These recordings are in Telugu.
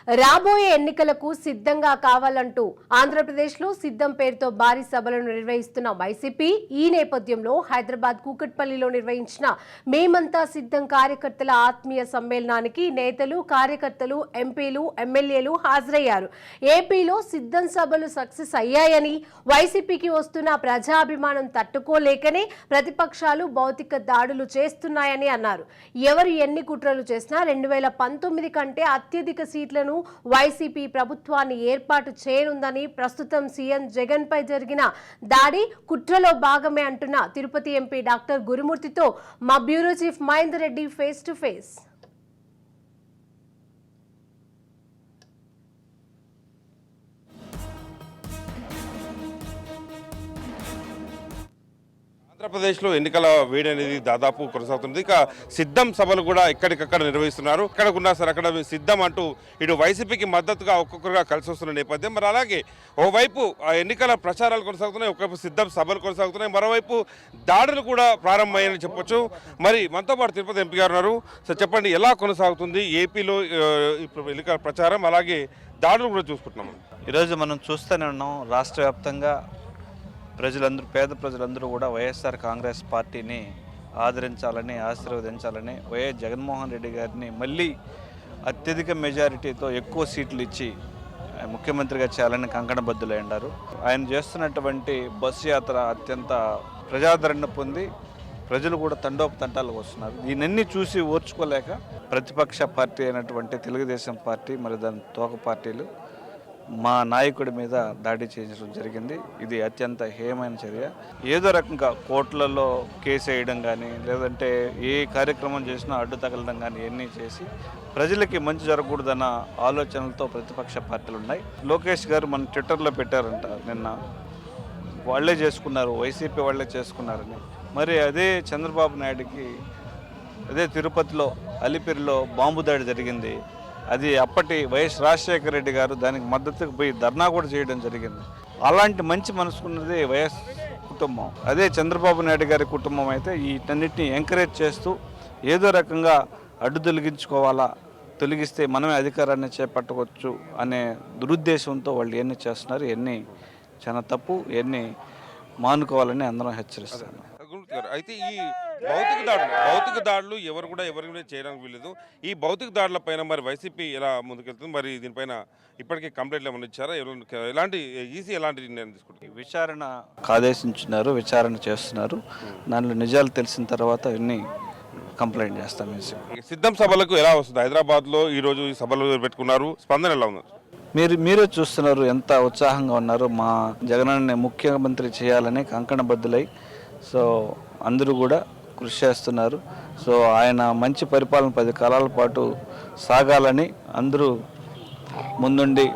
రాబోయే ఎన్నికలకు సిద్ధంగా కావాలంటూ ఆంధ్రప్రదేశ్లో సిద్ధం పేరుతో భారీ సభలను నిర్వహిస్తున్న వైసీపీ ఈ నేపథ్యంలో హైదరాబాద్ కూకట్పల్లిలో నిర్వహించిన మేమంతా సిద్ధం కార్యకర్తల ఆత్మీయ సమ్మేళనానికి నేతలు కార్యకర్తలు ఎంపీలు ఎమ్మెల్యేలు హాజరయ్యారు. ఏపీలో సిద్ధం సభలు సక్సెస్ అయ్యాయని వైసీపీకి వస్తున్న ప్రజాభిమానం తట్టుకోలేకనే ప్రతిపక్షాలు భౌతిక దాడులు చేస్తున్నాయని అన్నారు. ఎవరు ఎన్ని కుట్రలు చేసినా 2019 కంటే అత్యధిక సీట్లను వైసీపీ ప్రభుత్వాన్ని ఏర్పాటు చేయనుందని, ప్రస్తుతం సీఎం జగన్ పై జరిగిన దాడి కుట్రలో భాగమే అంటున్న తిరుపతి ఎంపీ డాక్టర్ గురుమూర్తితో మా bureau chief Mahender Reddy face to face. ఆంధ్రప్రదేశ్లో ఎన్నికల వేడి అనేది దాదాపు కొనసాగుతుంది. ఇక సిద్ధం సభలు కూడా ఎక్కడికక్కడ నిర్వహిస్తున్నారు. ఎక్కడికున్నా సరే అక్కడ సిద్ధం అంటూ ఇటు వైసీపీకి మద్దతుగా ఒక్కొక్కరుగా కలిసి వస్తున్న నేపథ్యం. మరి అలాగే ఓవైపు ఎన్నికల ప్రచారాలు కొనసాగుతున్నాయి, ఒకవైపు సిద్ధం సభలు కొనసాగుతున్నాయి, మరోవైపు దాడులు కూడా ప్రారంభమయ్యాయని చెప్పొచ్చు. మరి మనతో పాటు తిరుపతి ఎంపీ గారు ఉన్నారు. సో చెప్పండి, ఎలా కొనసాగుతుంది ఏపీలో ఇప్పుడు ఎన్నికల ప్రచారం, అలాగే దాడులు కూడా చూసుకుంటున్నాము. ఈరోజు మనం చూస్తూనే ఉన్నాం, రాష్ట్ర వ్యాప్తంగా ప్రజలందరూ, పేద ప్రజలందరూ కూడా వైఎస్ఆర్ కాంగ్రెస్ పార్టీని ఆదరించాలని, ఆశీర్వదించాలని, వైఎస్ జగన్మోహన్ రెడ్డి గారిని మళ్ళీ అత్యధిక మెజారిటీతో ఎక్కువ సీట్లు ఇచ్చి ముఖ్యమంత్రిగా చేయాలని కంకణబద్దులై ఉన్నారు. ఆయన చేస్తున్నటువంటి బస్సు యాత్ర అత్యంత ప్రజాదరణ పొంది ప్రజలు కూడా తండోపతంటాలకు వస్తున్నారు. దీనన్నీ చూసి ఓర్చుకోలేక ప్రతిపక్ష పార్టీ అయినటువంటి తెలుగుదేశం పార్టీ, మరి దాని తోక పార్టీలు మా నాయకుడి మీద దాడి చేయడం జరిగింది. ఇది అత్యంత హేయమైన చర్య. ఏదో రకంగా కోర్టులలో కేసు వేయడం కానీ, లేదంటే ఏ కార్యక్రమం చేసినా అడ్డు తగలడం కానీ ఇవన్నీ చేసి ప్రజలకి మంచి జరగకూడదన్న ఆలోచనలతో ప్రతిపక్ష పార్టీలు ఉన్నాయి. లోకేష్ గారు మన ట్విట్టర్లో పెట్టారంట నిన్న, వాళ్ళే చేసుకున్నారు, వైసీపీ వాళ్ళే చేసుకున్నారని. మరి అదే చంద్రబాబు నాయుడికి అదే తిరుపతిలో అలిపిరిలో బాంబు దాడి జరిగింది. అది అప్పటి వైఎస్ రాజశేఖర రెడ్డి గారు దానికి మద్దతుకు పోయి ధర్నా కూడా చేయడం జరిగింది. అలాంటి మంచి మనసుకున్నది వైఎస్ కుటుంబం. అదే చంద్రబాబు నాయుడు గారి కుటుంబం అయితే వీటన్నిటిని ఎంకరేజ్ చేస్తూ ఏదో రకంగా అడ్డు తొలగించుకోవాలా, తొలగిస్తే మనమే అధికారాన్ని చేపట్టవచ్చు అనే దురుద్దేశంతో వాళ్ళు ఎన్ని చేస్తున్నారు. ఎన్ని చాలా తప్పు, ఎన్ని మానుకోవాలని అందరం హెచ్చరిస్తాను. అయితే ఈ భౌతిక దాడులు ఎవరు కూడా చేయడానికి వీలేదు. ఈ భౌతిక దాడుల పైన మరి వైసీపీ ఎలా ముందుకెళ్తుంది? మరి దీనిపైన ఇప్పటికే కంప్లైంట్లు ఏమైనా ఇచ్చారా? ఎలాంటి ఈసీ ఎలాంటి నిర్ణయం తీసుకుంటుంది? విచారణ ఆదేశించున్నారు, విచారణ చేస్తున్నారు. దానిలో నిజాలు తెలిసిన తర్వాత ఇన్ని కంప్లైంట్ చేస్తాం. సిద్ధం సభలకు ఎలా వస్తుంది? హైదరాబాద్లో ఈరోజు ఈ సభలు పెట్టుకున్నారు, స్పందన ఎలా ఉన్నారు? మీరే చూస్తున్నారు ఎంత ఉత్సాహంగా ఉన్నారు. మా జగనన్న ముఖ్యమంత్రి చేయాలని కంకణబద్దులై సో అందరూ కూడా కృషి చేస్తున్నారు. సో ఆయన మంచి పరిపాలన 10 కాలాల పాటు సాగాలని అందరూ ముందుండి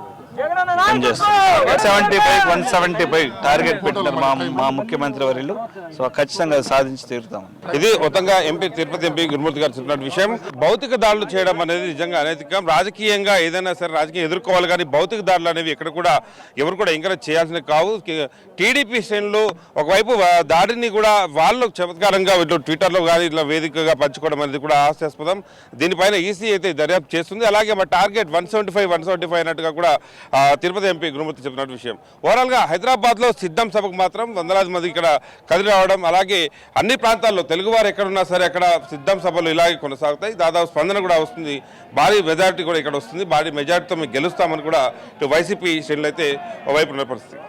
పనిచేస్తున్నారు. 175 టార్గెట్ పెట్టినారు మా ముఖ్యమంత్రి వర్యులు. సో ఖచ్చితంగా సాధించి తీరుతాం. ఇది మొత్తంగా తిరుపతి ఎంపీ గురుమూర్తి గారు చెప్పిన విషయం. భౌతిక దాడులు చేయడం అనేది నిజంగా అనైతికం. రాజకీయంగా ఏదైనా సరే రాజకీయం ఎదుర్కోవాలి, కానీ భౌతిక దాడులు అనేవి ఎక్కడ కూడా ఎవరు కూడా ఎంకరేజ్ చేయాల్సినవి కావు. టీడీపీ శ్రేణులు ఒకవైపు దాడిని కూడా వాళ్ళు చమత్కారంగా ఇట్లా ట్విట్టర్లో కానీ ఇట్లా వేదికగా పంచుకోవడం అనేది కూడా హాస్యాస్పదం. దీనిపైన ఈసీ అయితే దర్యాప్తు చేస్తుంది. అలాగే మా టార్గెట్ 175 అన్నట్టుగా కూడా తిరుపతి ఎంపీ గురుమూర్తి చెప్పిన విషయం. ఓవరాల్గా హైదరాబాద్లో సిద్ధం సభకు మాత్రం వందలాది మంది ఇక్కడ కదిలి రావడం, అలాగే అన్ని ప్రాంతాల్లో తెలుగువారు ఎక్కడున్నా సరే అక్కడ సిద్ధం సభలు ఇలాగే కొనసాగుతాయి. దాదాపు స్పందన కూడా వస్తుంది, భారీ మెజారిటీ కూడా ఇక్కడ వస్తుంది. భారీ మెజారిటీతో మేము గెలుస్తామని కూడా వైసీపీ శ్రేణులు అయితే ఓవైపు పరిస్థితి.